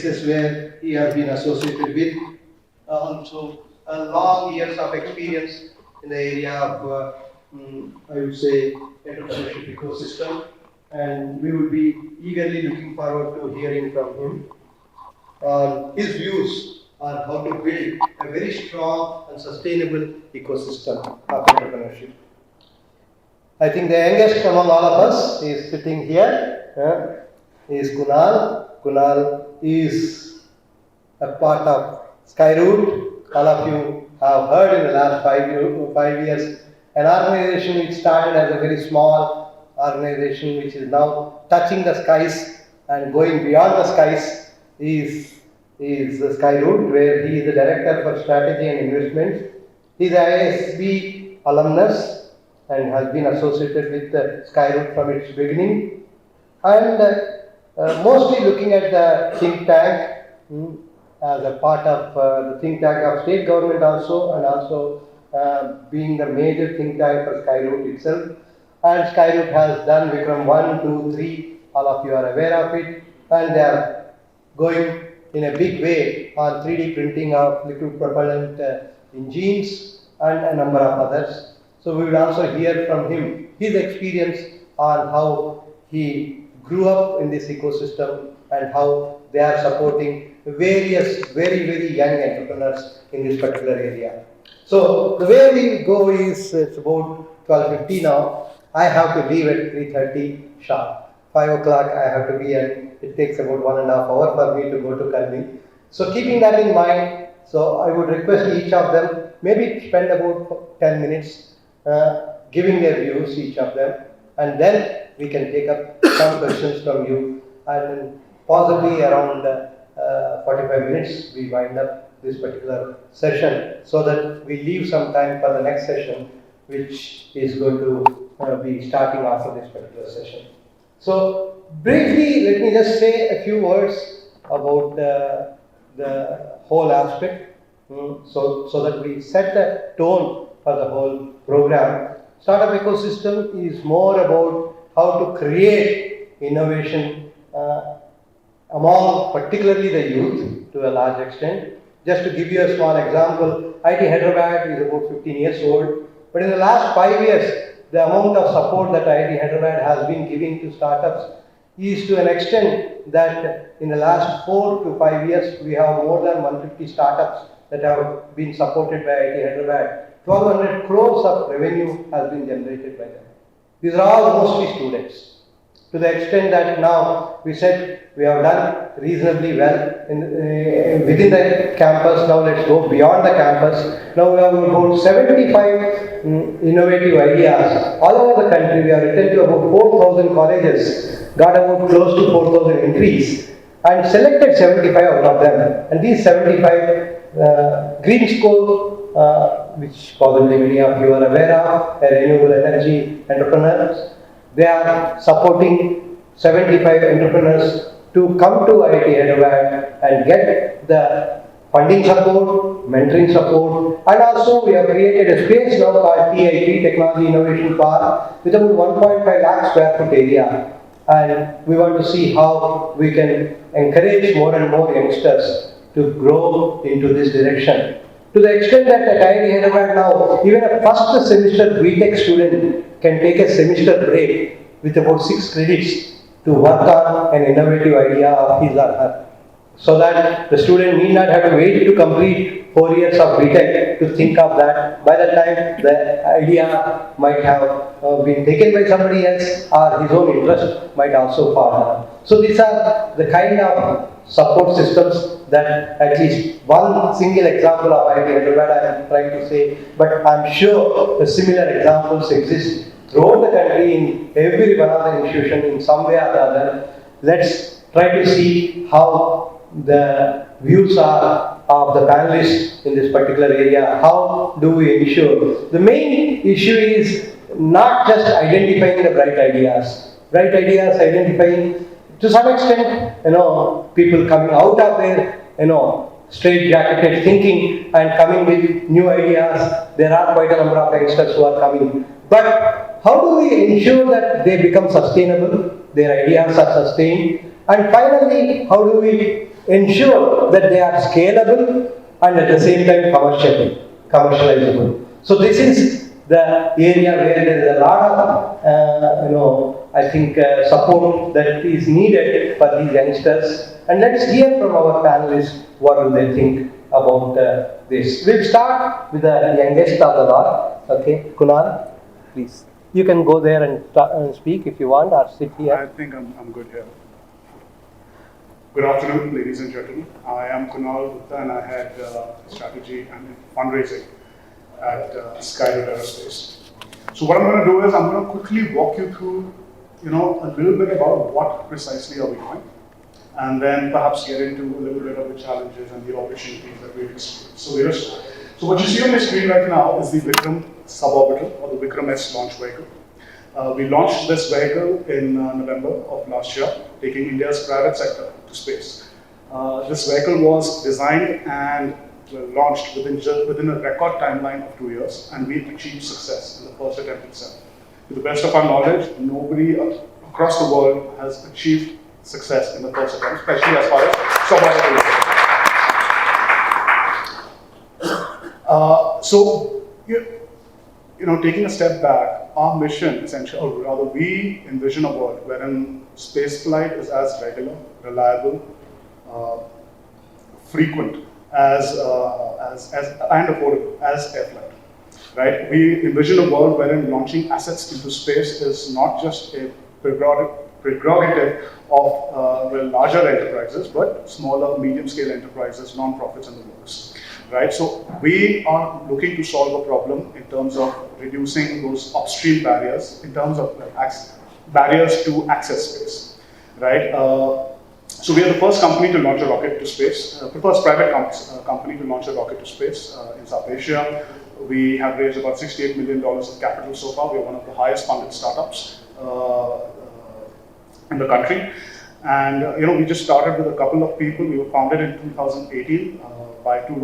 places where he has been associated with. Also, long years of experience in the area of, I would say, entrepreneurship ecosystem, and we will be eagerly looking forward to hearing from him on his views on how to build a very strong and sustainable ecosystem of entrepreneurship. I think the youngest among all of us is sitting here. Is Kunal. Kunal is a part of Skyroot. All of you have heard in the last 5 years, an organization which started as a very small organization which is now touching the skies and going beyond the skies is Skyroot, where he is the Director for Strategy and Investments. He is ISB alumnus and has been associated with Skyroot from its beginning, and mostly looking at the think tank as a part of the think tank of state government also, and also being the major think tank for Skyroot itself. And Skyroot has done Vikram 1, 2, 3, all of you are aware of it, and they are going in a big way on 3D printing of liquid propellant engines and a number of others. So we will also hear from him his experience on how he grew up in this ecosystem and how they are supporting various very young entrepreneurs in this particular area. So the way we go is it's about 12:50 now. I have to leave at 3:30 sharp. 5 o'clock I have to be at. It takes about 1.5 hours for me to go to Kalvi. So keeping that in mind, so I would request each of them maybe spend about 10 minutes giving their views, each of them, and then we can take up some questions from you, and possibly around 45 minutes we wind up this particular session so that we leave some time for the next session, which is going to be starting after this particular session. So briefly, let me just say a few words about the whole aspect, so that we set the tone for the whole program. Startup ecosystem is more about how to create innovation among particularly the youth to a large extent. Just to give you a small example, IT Hyderabad is about 15 years old, but in the last 5 years, the amount of support that IT Hyderabad has been giving to startups is to an extent that in the last 4 to 5 years, we have more than 150 startups that have been supported by IT Hyderabad. 1,200 crores of revenue has been generated by them. These are all mostly students. To the extent that now we said we have done reasonably well within the campus. Now let's go beyond the campus. Now we have about 75 innovative ideas all over the country. We have written to about 4,000 colleges, got about close to 4,000 entries, and selected 75 out of them. And these 75 Green School, which possibly many of you are aware of, renewable energy entrepreneurs. They are supporting 75 entrepreneurs to come to IIT Hyderabad and get the funding support, mentoring support, and also we have created a space now called TIP, Technology Innovation Park, with about 1.5 lakh square foot area. And we want to see how we can encourage more and more youngsters to grow into this direction. To the extent that at IIT Hyderabad now, even a first semester BTech student can take a semester break with about 6 credits to work on an innovative idea of his or her, so that the student need not have to wait to complete 4 years of BTech to think of that. By the time the idea might have been taken by somebody else, or his own interest might also fall down. So these are the kind of support systems that at least one single example of IIT Hyderabad I am trying to say, but I am sure similar examples exist throughout the country in every one of the institutions in some way or the other. Let's try to see how the views are of the panelists in this particular area. How do we ensure? The main issue is not just identifying the bright ideas. Bright ideas, identifying to some extent, people coming out of their, straight-jacketed thinking and coming with new ideas. There are quite a number of youngsters who are coming. But how do we ensure that they become sustainable, their ideas are sustained? And finally, how do we ensure that they are scalable and at the same time commercializable. So this is the area where there is a lot of, I think support that is needed for these youngsters. And let's hear from our panelists what do they think about this. We'll start with the youngest of the lot. Okay, Kunal, please. You can go there and speak if you want, or sit here. I think I'm good here. Good afternoon, ladies and gentlemen. I am Kunal Gupta, and I head strategy and fundraising at Skyroad Aerospace. So what I'm going to do is I'm going to quickly walk you through, a little bit about what precisely are we doing, and then perhaps get into a little bit of the challenges and the opportunities that we've experienced. So what you see on the screen right now is the Vikram suborbital, or the Vikram S launch vehicle. We launched this vehicle in November of last year, taking India's private sector to space. This vehicle was designed and launched within a record timeline of 2 years, and we achieved success in the first attempt itself. To the best of our knowledge, nobody across the world has achieved success in the first attempt, especially as far as suborbital is concerned. Taking a step back, our mission essentially, or rather we envision a world wherein spaceflight is as regular, reliable, frequent as and affordable as air flight. Right? We envision a world wherein launching assets into space is not just a prerogative of larger enterprises, but smaller, medium-scale enterprises, non-profits, and the works. Right? So we are looking to solve a problem in terms of reducing those upstream barriers, in terms of barriers to access space. Right? So we are the first company to launch a rocket to space, the first private company to launch a rocket to space in South Asia. We have raised about $68 million of capital so far. We are one of the highest funded startups in the country. And we just started with a couple of people. We were founded in 2018 by two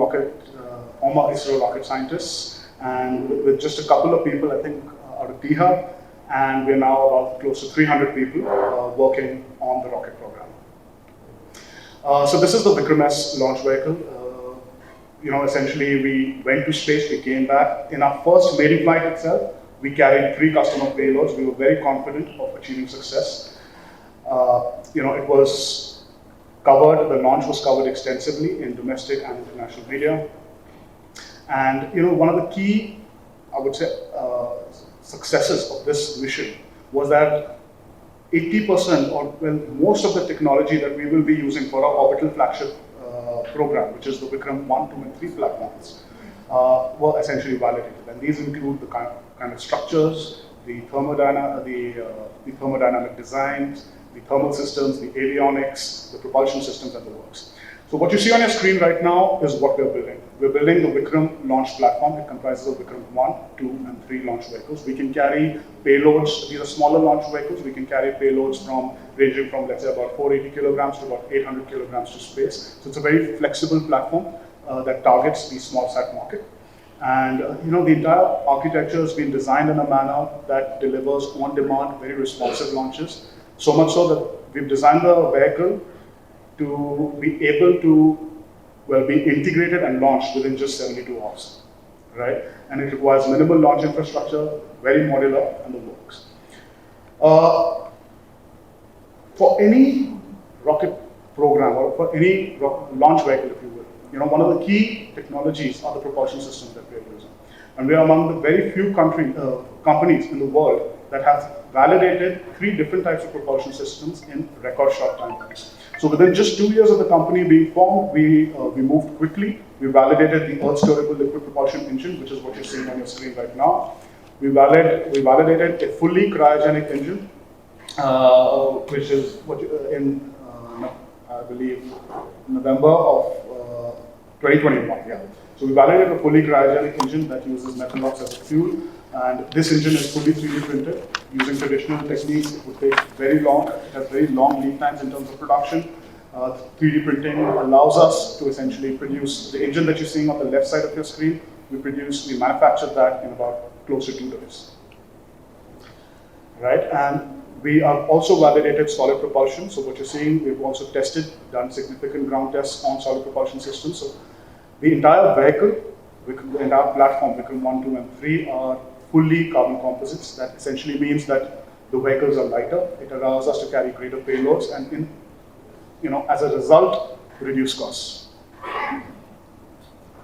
former ISRO rocket scientists, and with just a couple of people, I think, out of T-Hub, and we're now about close to 300 people working on the rocket program. So this is the Vikram S launch vehicle. Essentially we went to space, we came back. In our first maiden flight itself, we carried 3 customer payloads. We were very confident of achieving success. It was covered, the launch was covered extensively in domestic and international media. And one of the key, I would say, successes of this mission was that 80% or most of the technology that we will be using for our orbital flagship program, which is the Vikram 1, 2, and 3 platforms, were essentially validated. And these include the kind of structures, the thermodynamic designs, the thermal systems, the avionics, the propulsion systems, and the works. So what you see on your screen right now is what we're building. We're building the Vikram launch platform. It comprises of Vikram 1, 2, and 3 launch vehicles. We can carry payloads. These are smaller launch vehicles. We can carry payloads ranging from, let's say, about 480 kilograms to about 800 kilograms to space. So it's a very flexible platform that targets the small sat market. And the entire architecture has been designed in a manner that delivers on-demand, very responsive launches. So much so that we've designed the vehicle to be able to be integrated and launched within just 72 hours, right? And it requires minimal launch infrastructure, very modular, and the works. For any rocket program or for any launch vehicle, if you will, one of the key technologies are the propulsion systems that we are using. And we are among the very few companies in the world that have validated 3 different types of propulsion systems in record short timelines. So within just 2 years of the company being formed, we moved quickly. We validated the Earth Storable Liquid Propulsion Engine, which is what you're seeing on your screen right now. We validated a fully cryogenic engine, which is what I believe November of 2021. Yeah. So we validated a fully cryogenic engine that uses methanol as a fuel. And this engine is fully 3D printed. Using traditional techniques, it would take very long. It has very long lead times in terms of production. 3D printing allows us to essentially produce the engine that you're seeing on the left side of your screen. We manufactured that in about close to 2 days. Right? And We have also validated solid propulsion. So what you're seeing, we've also tested, done significant ground tests on solid propulsion systems. So the entire vehicle, the entire platform, Vikram 1, 2, and 3 are fully carbon composites. That essentially means that the vehicles are lighter. It allows us to carry greater payloads and, as a result, reduce costs.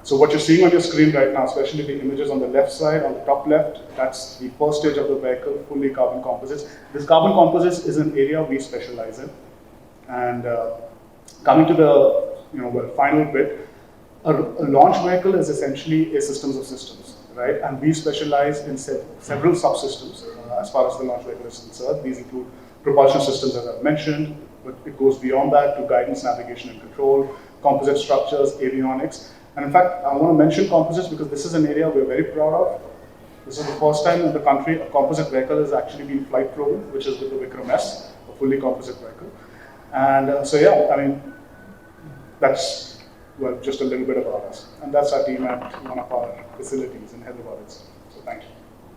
So what you're seeing on your screen right now, especially the images on the left side, on the top left, that's the first stage of the vehicle, fully carbon composites. This carbon composites is an area we specialize in. And coming to the final bit, a launch vehicle is essentially a systems of systems, right? And we specialize in several subsystems as far as the launch vehicle is concerned. These include propulsion systems, as I've mentioned, but it goes beyond that to guidance, navigation, and control, composite structures, avionics. And in fact, I want to mention composites because this is an area we're very proud of. This is the first time in the country a composite vehicle has actually been flight proven, which is with the Vikram S, a fully composite vehicle. And that's just a little bit about us. And that's our team at one of our facilities in Hyderabad. So thank you.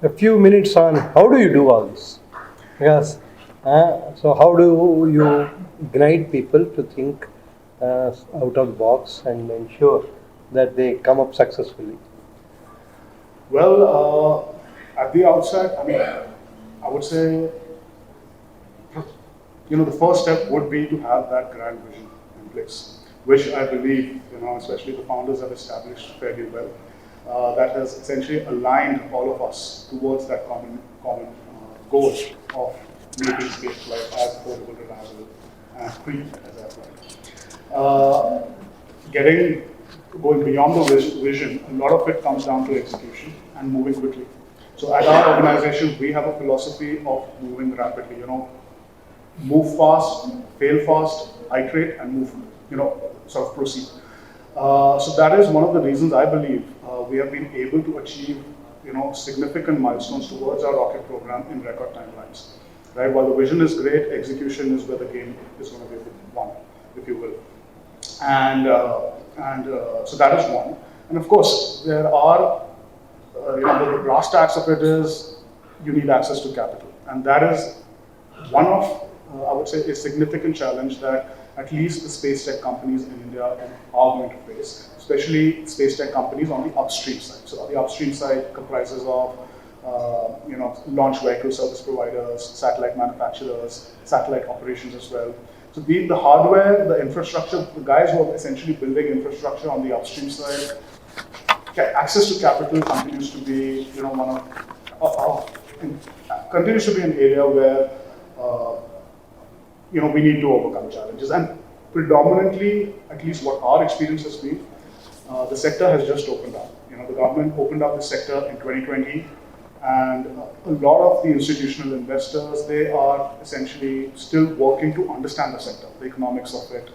A few minutes on how do you do all this? Yes. So how do you guide people to think out of the box and ensure that they come up successfully? Well, at the outset, I would say, the first step would be to have that grand vision in place, which I believe, especially the founders have established fairly well. That has essentially aligned all of us towards that common goal of making spaceflight as affordable, reliable, and free as airflight. Going beyond the vision, a lot of it comes down to execution and moving quickly. So at our organization, we have a philosophy of moving rapidly. Move fast, fail fast, iterate, and move. Sort of proceed. So that is one of the reasons I believe we have been able to achieve, significant milestones towards our rocket program in record timelines. Right? While the vision is great, execution is where the game is going to be won, if you will. And so that is one. And of course, there are, the brass tacks of it is you need access to capital. And that is one of, I would say, a significant challenge that at least the space tech companies in India are going to face, especially space tech companies on the upstream side. So the upstream side comprises of, launch vehicle service providers, satellite manufacturers, satellite operations as well. So be it the hardware, the infrastructure, the guys who are essentially building infrastructure on the upstream side, access to capital continues to be, continues to be an area where, we need to overcome challenges. And predominantly, at least what our experience has been, the sector has just opened up. The government opened up the sector in 2020. And a lot of the institutional investors, they are essentially still working to understand the sector, the economics of it.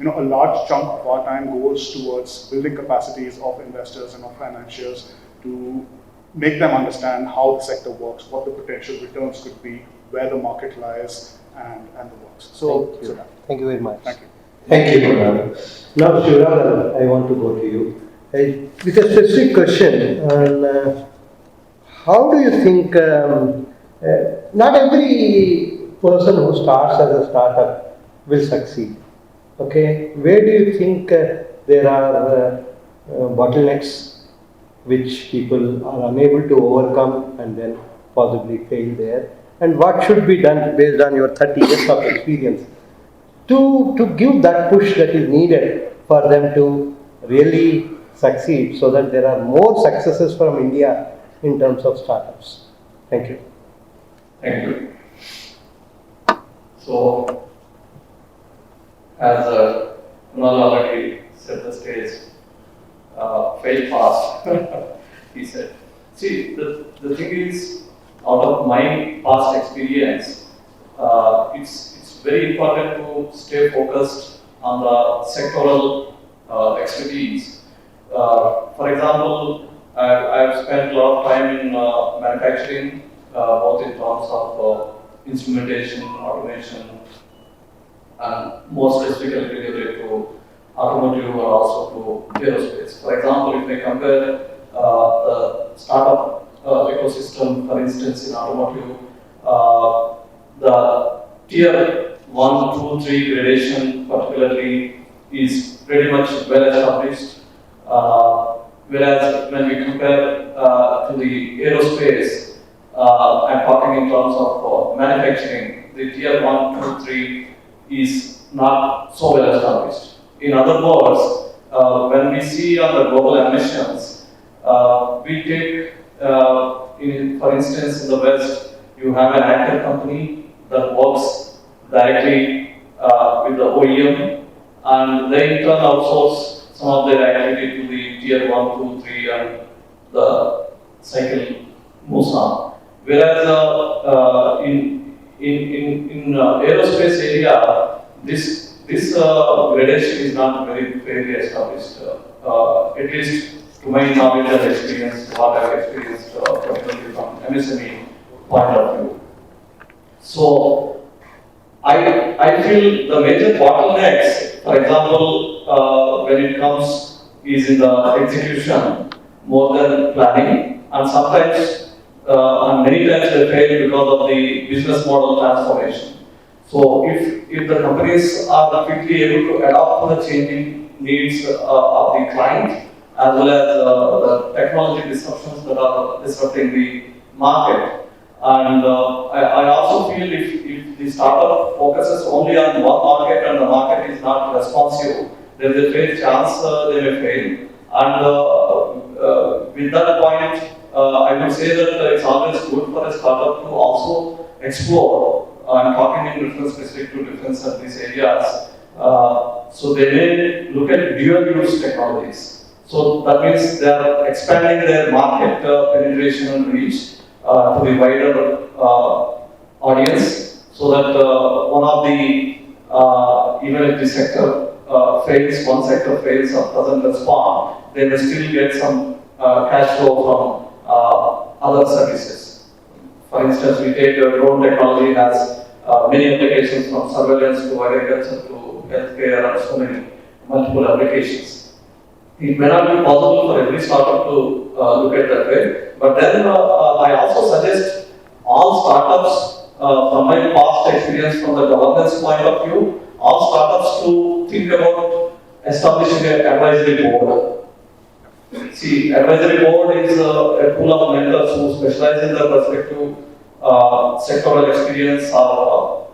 And a large chunk of our time goes towards building capacities of investors and of financiers to make them understand how the sector works, what the potential returns could be, where the market lies, and the works. So, Thank you very much. Thank you. Thank you, Kunal. Now, Shiva Rao, I want to go to you. With a specific question, how do you think, not every person who starts as a startup will succeed, okay? Where do you think there are bottlenecks which people are unable to overcome and then possibly fail there? And what should be done based on your 30 years of experience to give that push that is needed for them to really succeed so that there are more successes from India in terms of startups? Thank you. Thank you. So, as Kunal already set the stage, fail fast, he said. See, the thing is, out of my past experience, it's very important to stay focused on the sectoral expertise. For example, I've spent a lot of time in manufacturing, both in terms of instrumentation, automation, and more specifically related to automotive and also to aerospace. For example, if I compare the startup ecosystem, for instance, in automotive, the tier 1, 2, 3 gradation particularly is pretty much well established. Whereas when we compare to the aerospace, I'm talking in terms of manufacturing, the tier 1, 2, 3 is not so well established. In other words, when we see on the global emissions, we take, for instance, in the West, you have an anchor company that works directly with the OEM, and they in turn outsource some of their activity to the tier 1, 2, 3, and the cycle moves on. Whereas in aerospace area, this gradation is not very fairly established. At least to my knowledge and experience, what I've experienced, particularly from MSME point of view. So I feel the major bottlenecks, for example, when it comes is in the execution more than planning, and sometimes and many times they fail because of the business model transformation. So if the companies are quickly able to adapt to the changing needs of the client, as well as the technology disruptions that are disrupting the market. And I also feel if the startup focuses only on one market and the market is not responsive, there is a fair chance they may fail. And with that point, I would say that it's always good for a startup to also explore. I'm talking in reference specific to different service areas. So they may look at dual use technologies. So that means they are expanding their market penetration and reach to the wider audience, so that one of the, even if the sector fails, one sector fails or doesn't respond, they may still get some cash flow from other services. For instance, we take drone technology has many applications, from surveillance to agriculture to healthcare and so many multiple applications. It may not be possible for every startup to look at that way, but then I also suggest all startups, from my past experience from the governance point of view, all startups to think about establishing an advisory board. See, advisory board is a pool of mentors who specialize in the perspective, sectoral experience or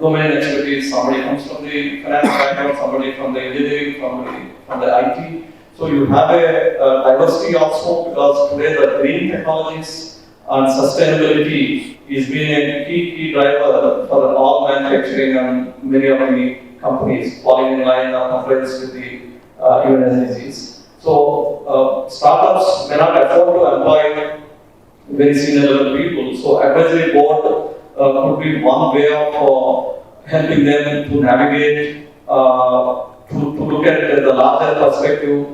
domain expertise. Somebody comes from the finance background, somebody from the engineering, somebody from the IT. So you have a diversity also, because today the green technologies and sustainability is being a key driver for all manufacturing and many of the companies falling in line or compliance with the UN SDGs. So startups may not afford to employ very senior level people. So advisory board could be one way of helping them to navigate, to look at the larger perspective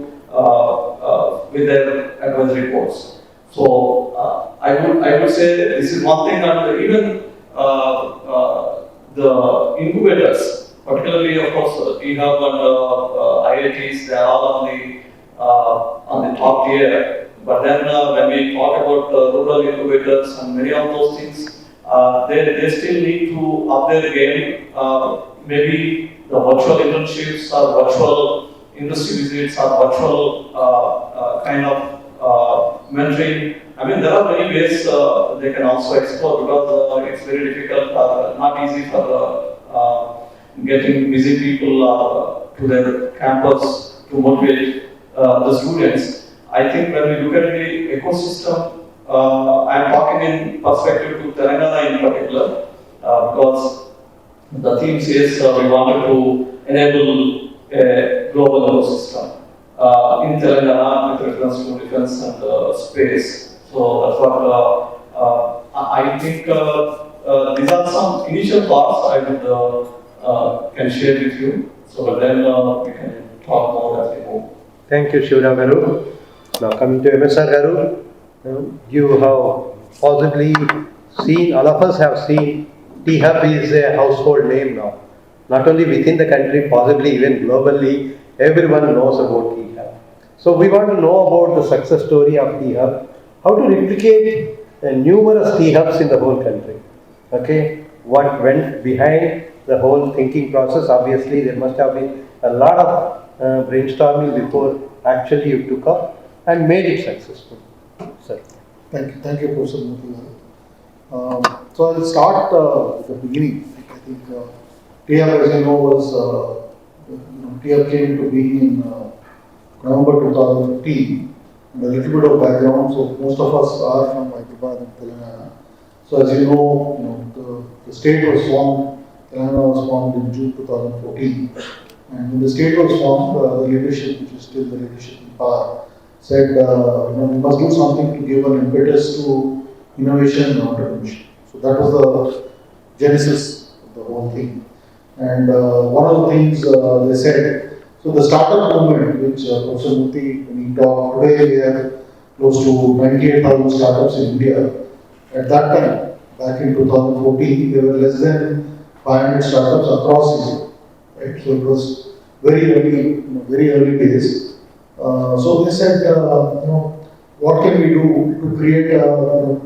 with their advisory boards. So I would say this is one thing, and even the incubators, particularly of course T-Hub and IITs, they are all on the top tier. But then when we talk about rural incubators and many of those things, they still need to up their game. Maybe the virtual internships or virtual industry visits or virtual kind of mentoring. I mean, there are many ways they can also explore, because it's very difficult, not easy for getting busy people to their campus to motivate the students. I think when we look at the ecosystem, I'm talking in perspective to Telangana in particular, because the theme says we wanted to enable a global ecosystem in Telangana with reference to defense and space. So that's what I think. These are some initial thoughts I would can share with you. So then we can talk more as we move. Thank you, Shiva Rao. Now coming to MSR Garu, you have possibly seen, all of us have seen, T-Hub is a household name now. Not only within the country, possibly even globally, everyone knows about T-Hub. So we want to know about the success story of T-Hub, how to replicate numerous T-Hubs in the whole country. Okay, what went behind the whole thinking process. Obviously, there must have been a lot of brainstorming before actually you took up and made it successful. Sir. Thank you, Professor Murty. So I'll start at the beginning. I think TR, as you know, was TR came into being in November 2015. And a little bit of background. So most of us are from Hyderabad and Telangana. So as you know, the state was formed. Telangana was formed in June 2014. And when the state was formed, the leadership, which is still the leadership in power, said, we must do something to give an impetus to innovation and entrepreneurship. So that was the genesis of the whole thing. And one of the things they said, so the startup movement, which Professor Murty, when he talked, today we have close to 98,000 startups in India. At that time, back in 2014, there were less than 500 startups across India. Right? So it was very early days. So they said, what can we do to create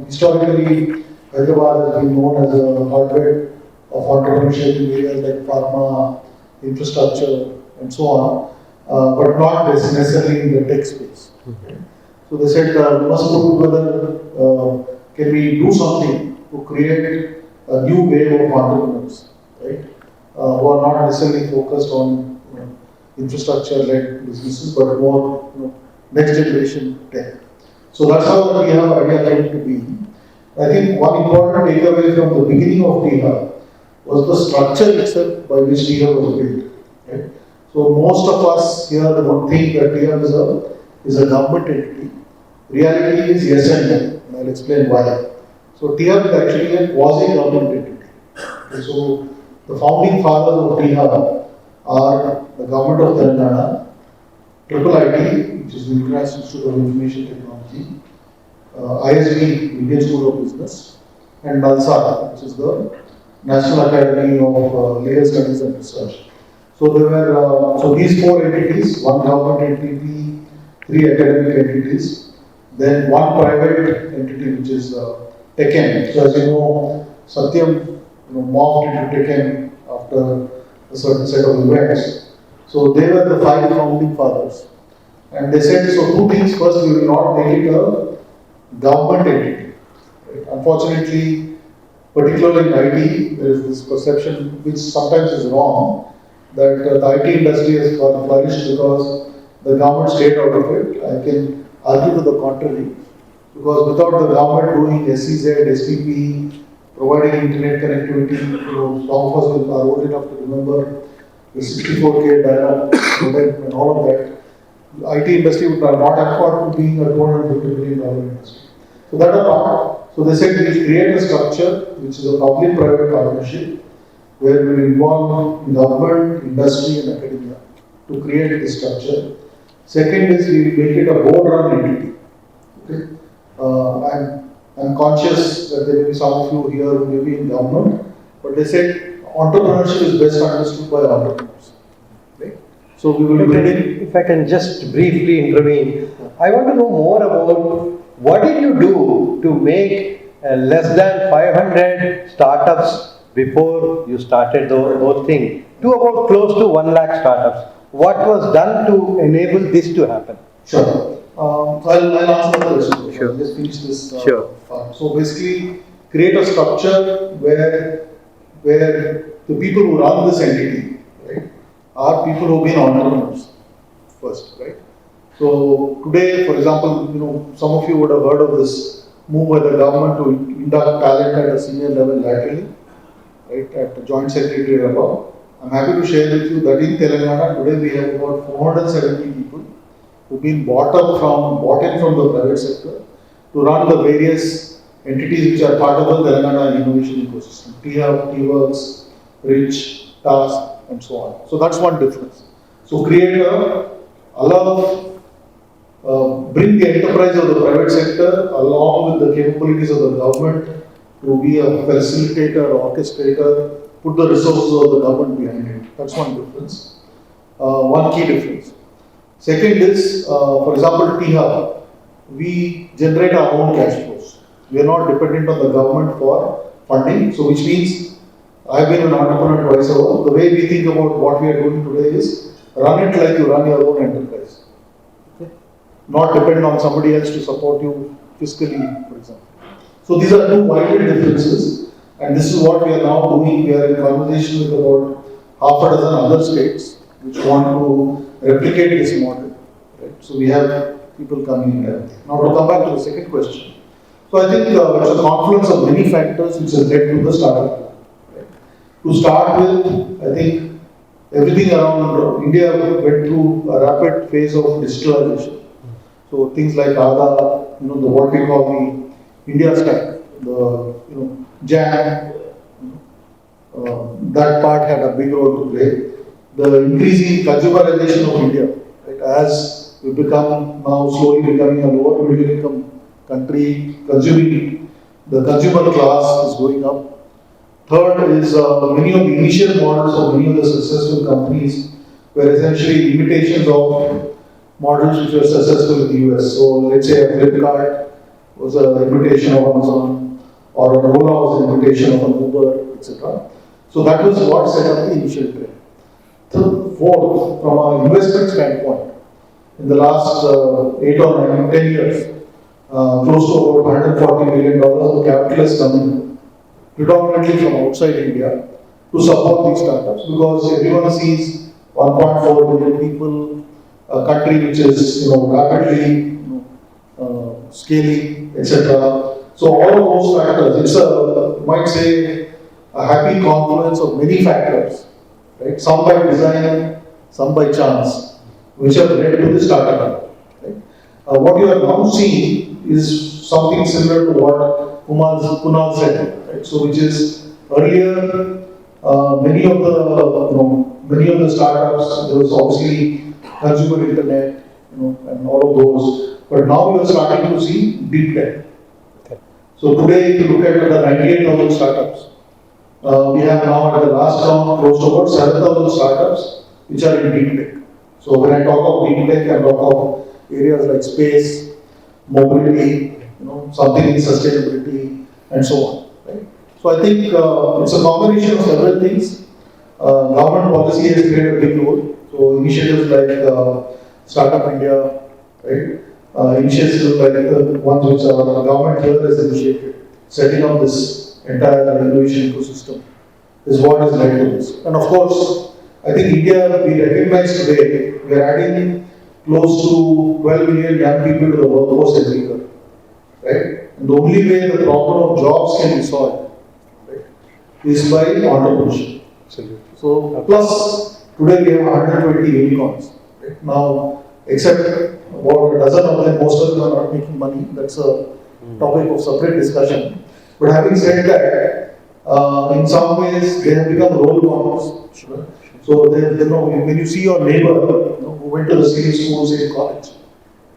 historically, Hyderabad has been known as a hotbed of entrepreneurship in areas like pharma, infrastructure, and so on, but not necessarily in the tech space. Okay. So they said, we must put together, can we do something to create a new wave of entrepreneurs, right? Who are not necessarily focused on infrastructure-led businesses, but more next generation tech. So that's how we have idea came to be. I think one important takeaway from the beginning of TIHA was the structure itself by which TIHA was built. Right? So most of us here would think that TIHA is a government entity. Reality is yes and no, and I'll explain why. So TIHA is actually a quasi-government entity. Okay, so the founding fathers of TIHA are the government of Telangana, IIT, which is the International Institute of Information Technology, ISB, Indian School of Business, and NALSA, which is the National Academy of Legal Studies and Research. So there were so these four entities, one government entity, three academic entities, then one private entity, which is TechM. So as you know, Satyam morphed into TechM after a certain set of events. So they were the five founding fathers. And they said, so two things. First, we will not make it a government entity. Right? Unfortunately, particularly in IT, there is this perception, which sometimes is wrong, that the IT industry has flourished because the government stayed out of it. I can argue to the contrary, because without the government doing SEZ, STP, providing internet connectivity, some of us are old enough to remember the 64K dial-up modem and all of that. The IT industry would not afford to being a $250 billion industry. So that are not. So they said we will create a structure which is a public-private partnership where we will involve government, industry, and academia to create this structure. Second is we will make it a board-run entity. Okay? I'm conscious that there may be some of you here who may be in government, but they said entrepreneurship is best understood by entrepreneurs. Right? So we will If I can just briefly intervene, I want to know more about what did you do to make less than 500 startups before you started those things to about close to 1 lakh startups. What was done to enable this to happen? Sure. I'll answer the question. Sure. Let's finish this. Sure. Part. So basically, create a structure where the people who run this entity, right, are people who've been entrepreneurs first, right? So today, for example, some of you would have heard of this move by the government to induct talent at a senior level laterally, right, at the joint secretary level. I'm happy to share with you that in Telangana today we have about 470 people who've been bought in from the private sector to run the various entities which are part of the Telangana innovation ecosystem. THUB, TWorks, Rich, Task, and so on. So that's one difference. So bring the enterprise of the private sector along with the capabilities of the government to be a facilitator, orchestrator, put the resources of the government behind it. That's one difference. One key difference. Second is, for example, THUB, we generate our own cash flows. We are not dependent on the government for funding, so which means I've been an entrepreneur twice over. The way we think about what we are doing today is run it like you run your own enterprise. Okay? Not depend on somebody else to support you fiscally, for example. So these are two vital differences, and this is what we are now doing. We are in conversation with about half a dozen other states which want to replicate this model. Right? So we have people coming here. Now to come back to the second question. So I think it's a confluence of many factors which has led to the startup plan. Right? To start with, I think everything around India went through a rapid phase of digitalization. So things like Aadhaar, the what we call the India stack, the JAM, that part had a big role to play. The increasing consumerization of India, right, as we become now slowly becoming a lower middle income country, consuming, the consumer class is going up. Third is many of the initial models of many of the successful companies were essentially imitations of models which were successful in the US. So let's say a Flipkart was an imitation of Amazon, or an Ola was an imitation of an Uber, etc. So that was what set up the initial trend. Fourth, from an investment standpoint, in the last 8 or 10 years, close to about $140 million of capital has come in, predominantly from outside India, to support these startups, because everyone sees 1.4 billion people, a country which is rapidly scaling, etc. So all of those factors, it's you might say, a happy confluence of many factors, right? Some by design, some by chance, which have led to the startup. Right? What you are now seeing is something similar to what Kunal said, right? So which is earlier, many of the startups, there was obviously consumer internet, and all of those. But now we are starting to see deep tech. So today, if you look at the 98,000 startups, we have now at the last count close to about 7,000 startups which are in deep tech. So when I talk of deep tech, I talk of areas like space, mobility, something in sustainability, and so on. Right? So I think it's a combination of several things. Government policy has played a big role. So initiatives like Startup India, right? Initiatives like the ones which the government here has initiated, setting up this entire innovation ecosystem, is what has led to this. And of course, I think India, we recognize today, we are adding close to 12 million young people to the workforce every year, right? And the only way the problem of jobs can be solved, right, is by entrepreneurship. Absolutely. So, plus today we have 120 unicorns. Right? Now, except about a dozen of them, most of them are not making money. That's a topic of separate discussion. But having said that, in some ways they have become role models. Sure. So when you see your neighbor who went to the same school, same college,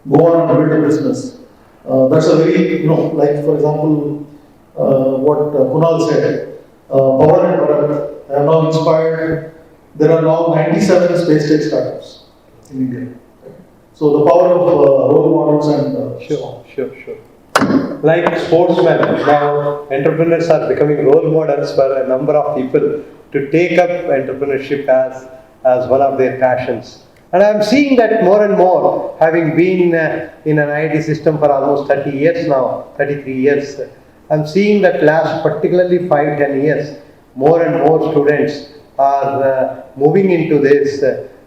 go on and build a business. That's a very, like for example, what Kunal said, Power and Bharat have now inspired. There are now 97 space tech startups in India. So the power of role models and Sure. Like sportsmen, now entrepreneurs are becoming role models for a number of people to take up entrepreneurship as one of their passions. And I'm seeing that more and more, having been in an IT system for almost 30 years now, 33 years. I'm seeing that last particularly 5-10 years, more and more students are moving into this.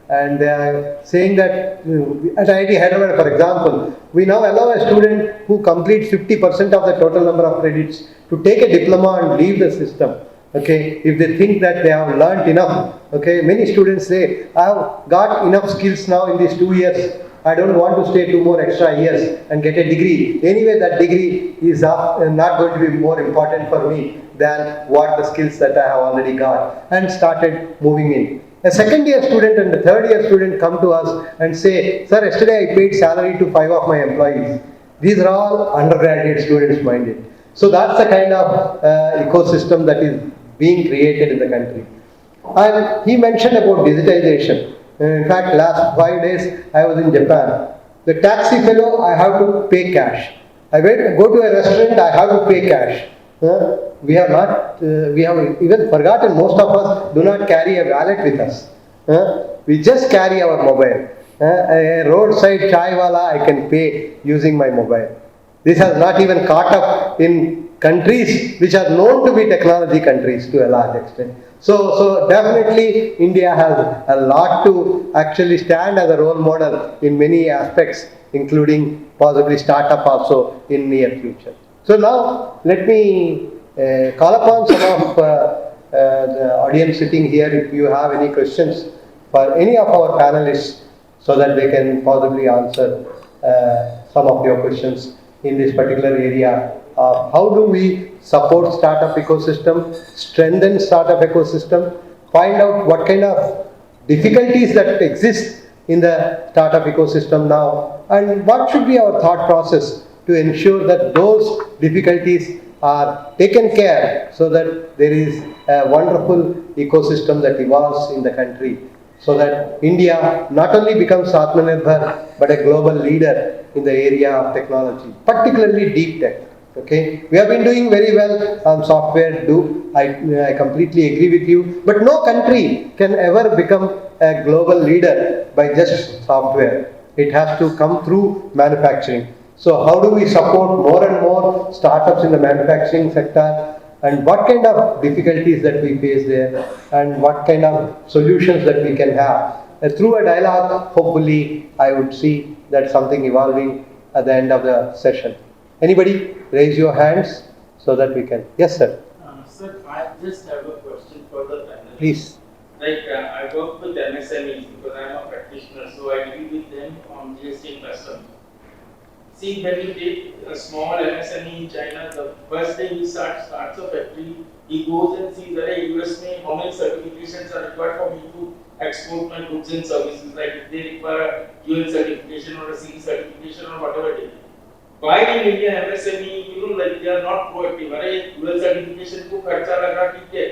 And they are saying that at IIT Hyderabad, for example, we now allow a student who completes 50% of the total number of credits to take a diploma and leave the system. Okay, if they think that they have learnt enough. Okay, many students say, I have got enough skills now in these 2 years. I don't want to stay 2 more extra years and get a degree. Anyway, that degree is not going to be more important for me than what the skills that I have already got, and started moving in. A second year student and a third year student come to us and say, sir, yesterday I paid salary to 5 of my employees. These are all undergraduate students minded. So that's the kind of ecosystem that is being created in the country. And he mentioned about digitization. In fact, last 5 days I was in Japan. The taxi fellow, I have to pay cash. I go to a restaurant, I have to pay cash. We have not, we have even forgotten, most of us do not carry a wallet with us. We just carry our mobile. A roadside chai wala I can pay using my mobile. This has not even caught up in countries which are known to be technology countries to a large extent. So definitely India has a lot to actually stand as a role model in many aspects, including possibly startup also in near future. So now let me call upon some of the audience sitting here if you have any questions for any of our panelists so that they can possibly answer some of your questions in this particular area. How do we support startup ecosystem, strengthen startup ecosystem, find out what kind of difficulties that exist in the startup ecosystem now, and what should be our thought process to ensure that those difficulties are taken care so that there is a wonderful ecosystem that evolves in the country, so that India not only becomes Atmanirbhar but a global leader in the area of technology, particularly deep tech. Okay, we have been doing very well on software. I completely agree with you. But no country can ever become a global leader by just software. It has to come through manufacturing. So how do we support more and more startups in the manufacturing sector, and what kind of difficulties that we face there, and what kind of solutions that we can have? Through a dialogue, hopefully, I would see that something evolving at the end of the session. Anybody raise your hands so that we can. Yes, sir. Sir, I just have a question for the panel. Please. Like I work with MSMEs because I am a practitioner, so I deal with them on GST and customs. See, when you take a small MSME in China, the first day he starts a factory, he goes and sees that US may how many certifications are required for me to export my goods and services. Like if they require UN certification or a CE certification or whatever it is. Why in India MSME, like they are not proactive. अरे UN certification को खर्चा लगा ठीक है,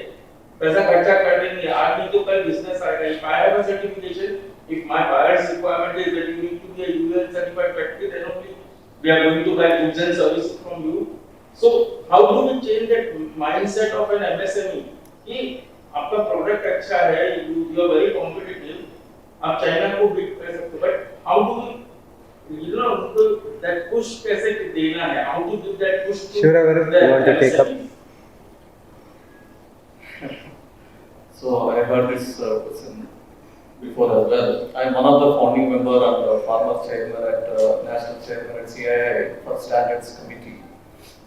पैसा खर्चा कर देंगे. आदमी तो कल business आएगा. If I have a certification, if my buyer's requirement is that you need to be a UN certified factory, then only we are going to buy goods and services from you. So how do we change that mindset of an MSME? कि आपका product अच्छा है, you are very competitive. आप China को beat कर सकते हो, but how do we that push कैसे देना है? How to give that push to Shiva Rao, you want to take up? So I heard this question before as well. I am one of the founding member and former chairman at national chairman at CII for Standards Committee,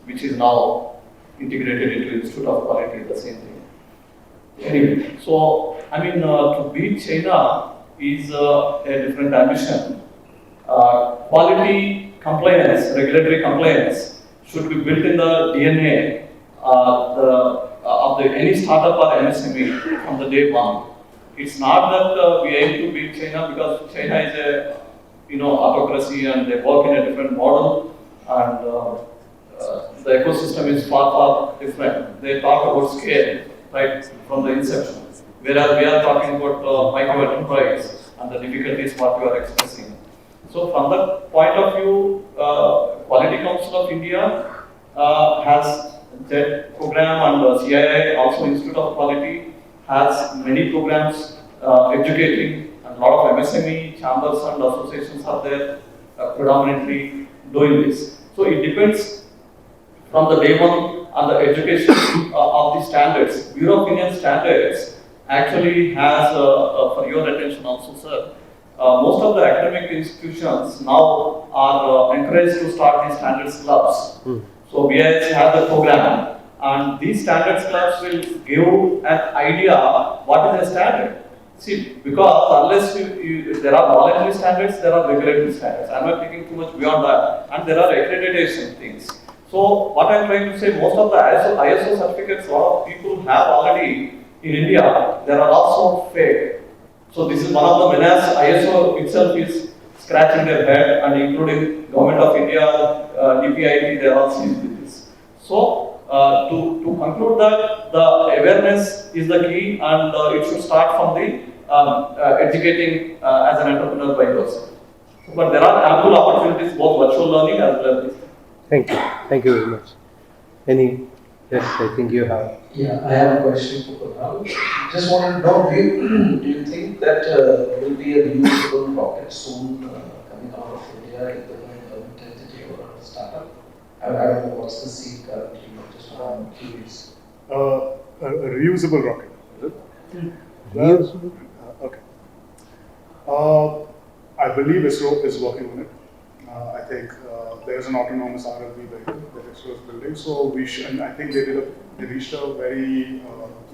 which is now integrated into Institute of Quality, the same thing. Anyway, so I mean to beat China is a different ambition. Quality compliance, regulatory compliance should be built in the DNA of any startup or MSME from the day one. It's not that we aim to beat China because China is a autocracy and they work in a different model, and the ecosystem is far different. They talk about scale right from the inception, whereas we are talking about micro enterprise and the difficulties what we are expressing. So from that point of view, Quality Council of India has JET program, and CII, also Institute of Quality, has many programs educating, and a lot of MSME chambers and associations are there predominantly doing this. So it depends from the day one on the education of the standards. Bureau of Indian Standards actually has, for your attention also, sir, most of the academic institutions now are encouraged to start these standards clubs. So BIS has a program, and these standards clubs will give an idea what is a standard. See, because unless there are voluntary standards, there are regulatory standards. I'm not thinking too much beyond that, and there are accreditation things. So what I'm trying to say, most of the ISO certificates a lot of people have already in India, there are also fake. So this is one of the menace. ISO itself is scratching their head, and including Government of India, DPIT, they are all seized with this. So to conclude that the awareness is the key, and it should start from the educating as an entrepreneur by yourself. But there are ample opportunities, both virtual learning as well as this. Thank you very much. Any Yes, I think you have. Yeah, I have a question for Kunal. Just wanted to know, do you think that will be a reusable rocket soon coming out of India, either a government entity or a startup? I don't know what's the seed currently, just I'm curious. A reusable rocket, is it? Reusable? Okay. I believe ISRO is working on it. I think there's an autonomous RLV vehicle that ISRO is building. So and I think they reached a very,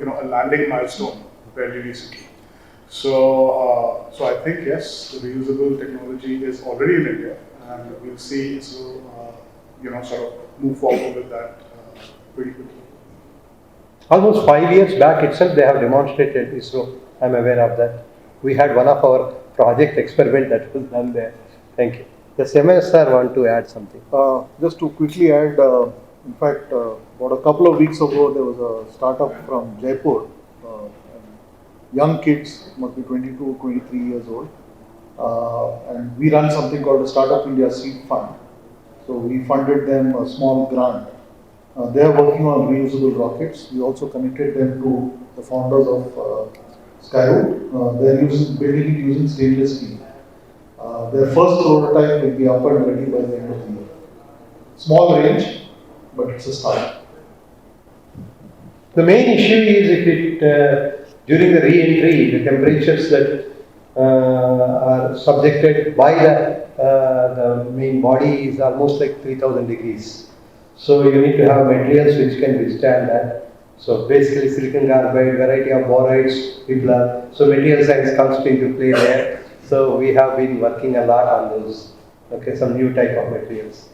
a landing milestone fairly recently. So, I think yes, the reusable technology is already in India, and we'll see ISRO, sort of move forward with that pretty quickly. Almost 5 years back itself, they have demonstrated ISRO. I'm aware of that. We had one of our project experiment that was done there. Thank you. Yes, MS sir want to add something. Just to quickly add, in fact, about a couple of weeks ago, there was a startup from Jaipur. Young kids, must be 22, 23 years old. And we run something called the Startup India Seed Fund. So we funded them a small grant. They are working on reusable rockets. We also connected them to the founders of Skyroot. They are building it using stainless steel. Their first prototype will be up and ready by the end of the year. Small range, but it's a start. The main issue is if it during the re-entry, the temperatures that are subjected by the main body is almost like 3000 degrees. So you need to have materials which can withstand that. So basically silicon carbide, variety of borides, so material science comes into play there. So we have been working a lot on those. Okay, some new type of materials.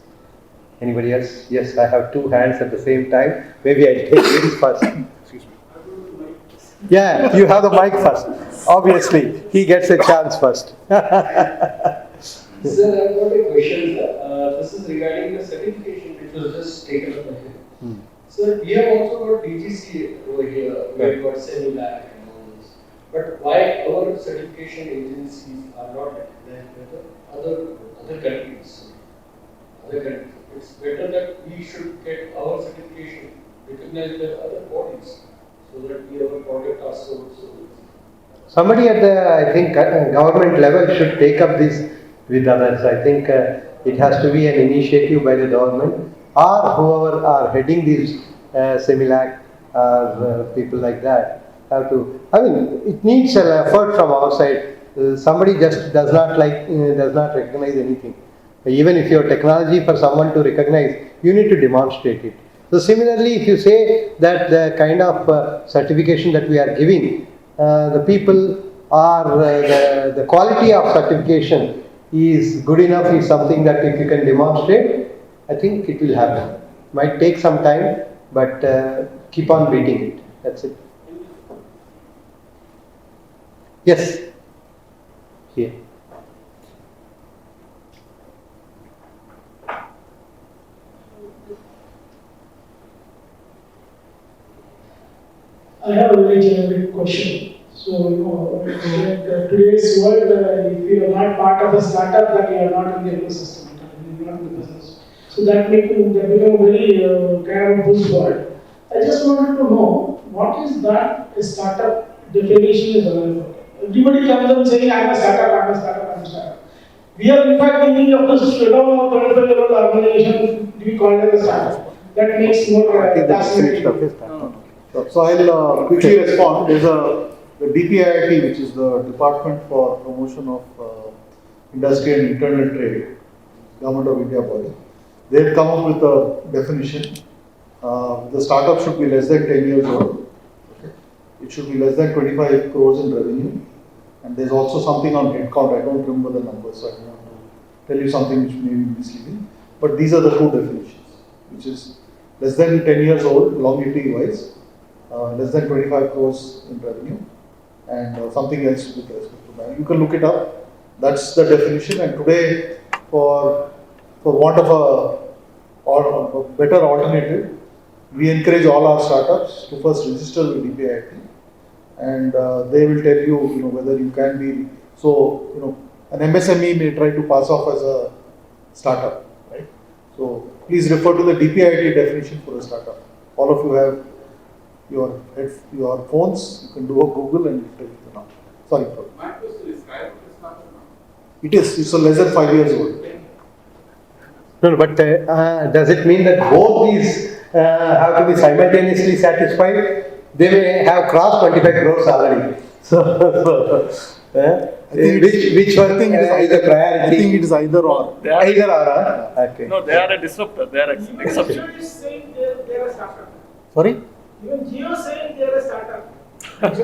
Anybody else? Yes, I have two hands at the same time. Maybe I take this first. Excuse me. Yeah, you have the mic first. Obviously, he gets a chance first. Sir, I've got a question. This is regarding the certification which was just taken up by him. Sir, we have also got DGC over here, where we got semi-lab and all this. But why our certification agencies are not recognized by the other countries? It's better that we should get our certification recognized by other bodies, so that our product are sold. Somebody at the, I think, government level should take up this with others. I think it has to be an initiative by the government or whoever are heading these Semilac or people like that have to. I mean, it needs an effort from our side. Somebody just does not recognize anything. Even if your technology for someone to recognize, you need to demonstrate it. So similarly, if you say that the kind of certification that we are giving, the people are the quality of certification is good enough is something that if you can demonstrate, I think it will happen. Might take some time, but keep on beating it. That's it. Yes. Here. I have a very generic question. So, in today's world, if you are not part of a startup, then you are not in the ecosystem, you are not in the business. So that become a very kind of buzzword. I just wanted to know what is that a startup definition is available. Everybody comes and saying, I'm a startup. We are in fact thinking of this 25-year-old organization to be called as a startup. That makes more fascinating. So I'll quickly respond. There's the DPIIT, which is the Department for Promotion of Industry and Internal Trade, Government of India body. They've come up with a definition. The startup should be less than 10 years old. Okay. It should be less than 25 crores in revenue. And there's also something on headcount. I don't remember the numbers, so I don't want to tell you something which may be misleading. But these are the two definitions, which is less than 10 years old, longevity wise, less than 25 crores in revenue, and something else with respect to that. You can look it up. That's the definition. And today, for want of a better alternative, we encourage all our startups to first register with DPIIT, and they will tell you, whether you can be. So, an MSME may try to pass off as a startup, right? So, please refer to the DPIIT definition for a startup. all of you have your phones, you can do a Google and it will tell you the number. Sorry, Prabhu. My question is, private is not enough. It is. It's a less than 5 years old. No, but does it mean that both these have to be simultaneously satisfied? They may have crossed 25 crores already. Which one is the priority? I think it is either or. Either or. Okay. No, they are a disruptor. They are an exception. Jio is saying they're a startup. Sorry? Even Jio saying they're a startup.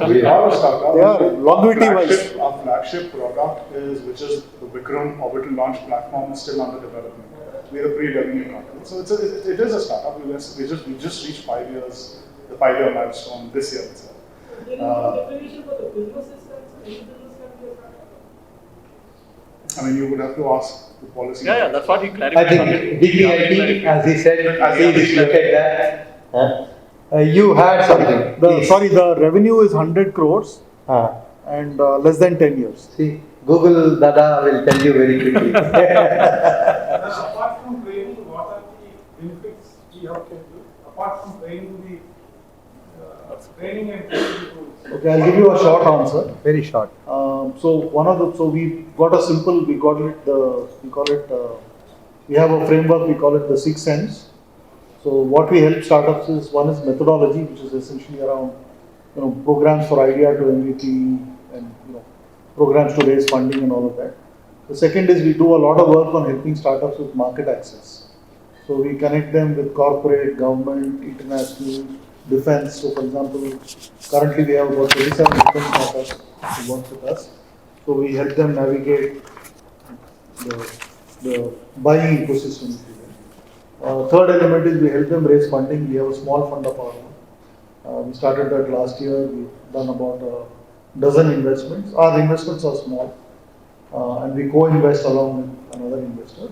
We are a startup. They are longevity wise. Our flagship product which is the Vikram orbital launch platform, is still under development. We are a pre-revenue company, so it is a startup. We just reached 5 years, the 5-year milestone this year itself. There is no definition for the business system. Any business can be a startup. I mean, you would have to ask the policy. Yeah, that's what he clarified. I think DPIT, as he said, please look at that. You had something. The revenue is 100 crores and less than 10 years. See, Google Dada will tell you very quickly. Apart from training, what are the benefits we have to do? Apart from training training and training tools. Okay, I'll give you a short answer. Very short. We got a simple, we have a framework, we call it the 6 Sense. So what we help startups is, one is methodology, which is essentially around, programs for idea to MVP and, programs to raise funding and all of that. The second is we do a lot of work on helping startups with market access. So we connect them with corporate, government, international, defense. So for example, currently we have about 27 defense startups who work with us. So we help them navigate the buying ecosystem. Third element is we help them raise funding. We have a small fund of our own. We started that last year. We've done about a dozen investments. Our investments are small and we co-invest along with another investor.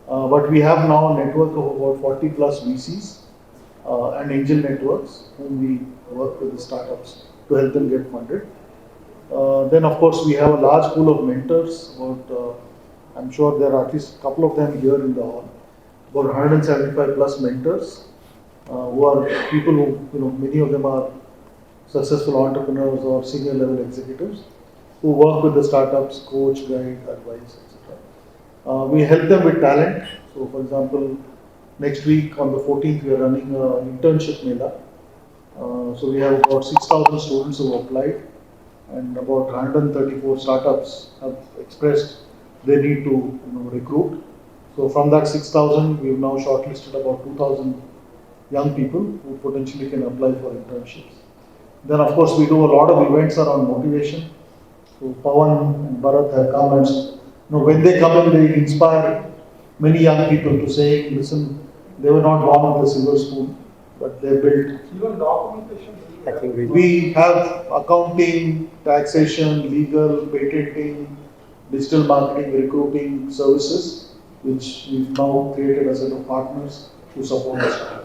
But we have now a network of about 40 plus VCs and angel networks whom we work with the startups to help them get funded. Then of course we have a large pool of mentors. I'm sure there are at least a couple of them here in the hall. About 175 plus mentors who are people who, many of them are successful entrepreneurs or senior level executives who work with the startups, coach, guide, advise, etc. We help them with talent. So for example, next week on the 14th, we are running an internship mela. So we have about 6,000 students who have applied and about 134 startups have expressed they need to recruit. So from that 6,000, we've now shortlisted about 2,000 young people who potentially can apply for internships. Then of course we do a lot of events around motivation. So Pawan and Bharat have come and when they come in, they inspire many young people to say, listen, they were not born with a silver spoon, but they built. Even documentation. I think we have accounting, taxation, legal, patenting, digital marketing, recruiting services, which we've now created a set of partners to support us.